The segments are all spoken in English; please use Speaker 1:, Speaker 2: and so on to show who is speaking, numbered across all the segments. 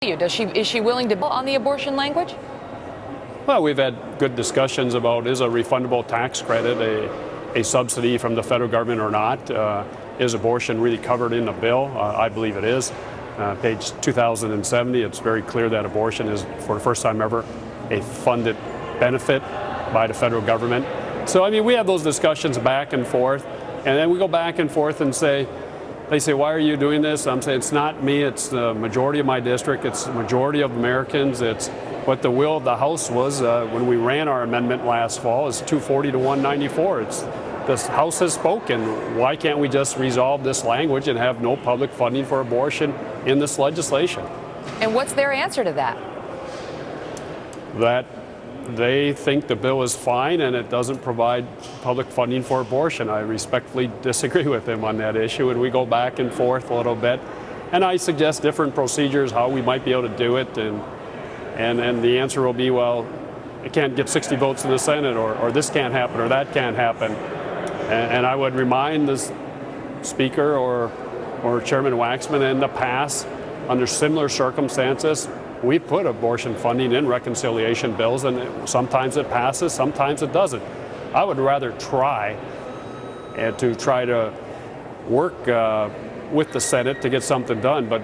Speaker 1: Is she willing to on the abortion language?
Speaker 2: Well, we've had good discussions about is a refundable tax credit a subsidy from the federal government or not? Is abortion really covered in the bill? I believe it is. Page 2070, it's very clear that abortion is, for the first time ever, a funded benefit by the federal government. So, I mean, we have those discussions back and forth, and then we go back and forth and say, they say, why are you doing this? I'm saying it's not me, it's the majority of my district, it's the majority of Americans, it's what the will of the House was when we ran our amendment last fall, is 240 to 194. This House has spoken. Why can't we just resolve this language and have no public funding for abortion in this legislation?
Speaker 1: And what's their answer to that?
Speaker 2: That they think the bill is fine and it doesn't provide public funding for abortion. I respectfully disagree with them on that issue, and we go back and forth a little bit. And I suggest different procedures, how we might be able to do it, and the answer will be, well, it can't get 60 votes in the Senate, or this can't happen, or that can't happen. And I would remind the Speaker or Chairman Waxman, in the past, under similar circumstances, we put abortion funding in reconciliation bills, and sometimes it passes, sometimes it doesn't. I would rather try to work with the Senate to get something done, but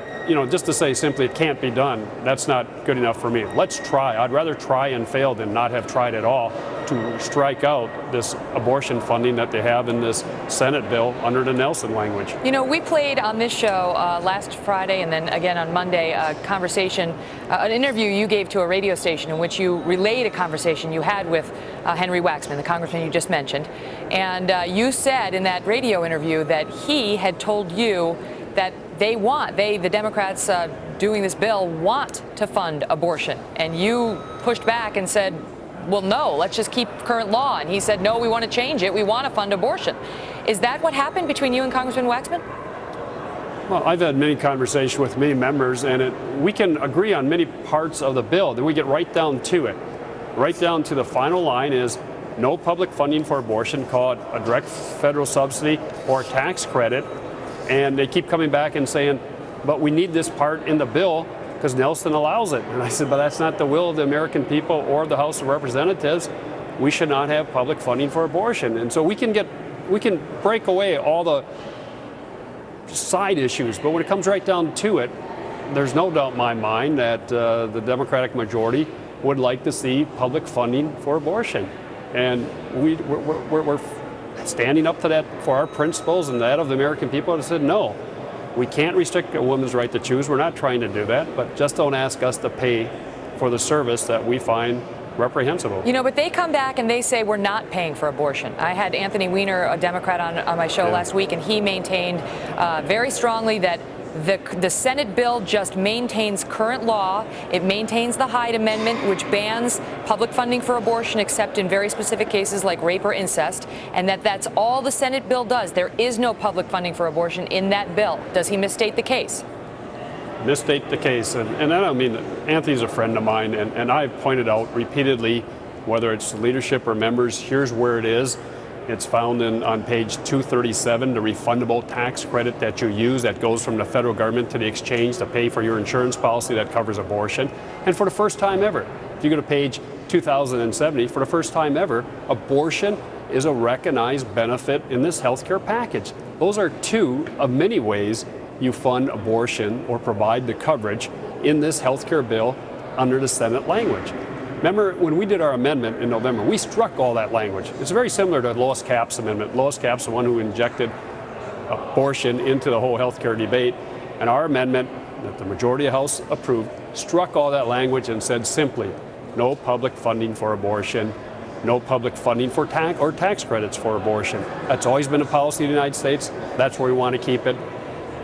Speaker 2: just to say simply it can't be done, that's not good enough for me. Let's try. I'd rather try and fail than not have tried at all to strike out this abortion funding that they have in this Senate bill under the Nelson language.
Speaker 1: We played on this show last Friday and then again on Monday a conversation, an interview you gave to a radio station in which you relayed a conversation you had with Henry Waxman, the congressman you just mentioned. And you said in that radio interview that he had told you that the Democrats doing this bill want to fund abortion. And you pushed back and said, well, no, let's just keep current law. And he said, no, we want to change it. We want to fund abortion. Is that what happened between you and Congressman Waxman?
Speaker 2: Well, I've had many conversations with many members, and we can agree on many parts of the bill. Then we get right down to it. Right down to the final line is no public funding for abortion, call it a direct federal subsidy or a tax credit. And they keep coming back and saying, but we need this part in the bill because Nelson allows it. And I said, but that's not the will of the American people or the House of Representatives. We should not have public funding for abortion. And so we can break away all the side issues, but when it comes right down to it, there's no doubt in my mind that the Democratic majority would like to see public funding for abortion. And we're standing up to that for our principles and that of the American people, and said, no, we can't restrict a woman's right to choose. We're not trying to do that, but just don't ask us to pay for the service that we find reprehensible.
Speaker 1: But they come back and they say we're not paying for abortion. I had Anthony Weiner, a Democrat, on my show last week, and he maintained very strongly that the Senate bill just maintains current law. It maintains the Hyde Amendment, which bans public funding for abortion except in very specific cases like rape or incest, and that's all the Senate bill does. There is no public funding for abortion in that bill. Does he misstate the case?
Speaker 2: Misstate the case. And I don't mean that. Anthony's a friend of mine, and I've pointed out repeatedly, whether it's leadership or members, here's where it is. It's found on page 237, the refundable tax credit that you use that goes from the federal government to the exchange to pay for your insurance policy that covers abortion. And for the first time ever, if you go to page 2070, for the first time ever, abortion is a recognized benefit in this health care package. Those are two of many ways you fund abortion or provide the coverage in this health care bill under the Senate language. Remember, when we did our amendment in November, we struck all that language. It's very similar to Lois Capps' amendment. Lois Capps, the one who injected abortion into the whole health care debate. And our amendment that the majority of the House approved struck all that language and said simply, no public funding for abortion, no public funding for tax credits for abortion. That's always been a policy of the United States. That's where we want to keep it.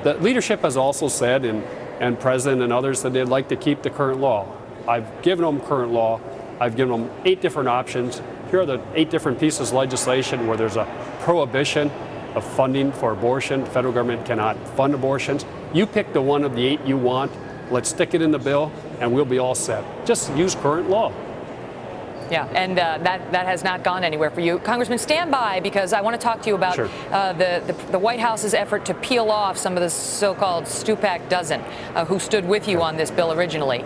Speaker 2: The leadership has also said, and President and others, that they'd like to keep the current law. I've given them current law. I've given them 8 different options. Here are the 8 different pieces of legislation where there's a prohibition of funding for abortion. The federal government cannot fund abortions. You pick the one of the 8 you want. Let's stick it in the bill, and we'll be all set. Just use current law.
Speaker 1: Yeah, and that has not gone anywhere for you. Congressman, stand by, because I want to talk to you about
Speaker 2: Sure.
Speaker 1: the White House's effort to peel off some of the so-called Stupak dozen who stood with you on this bill originally.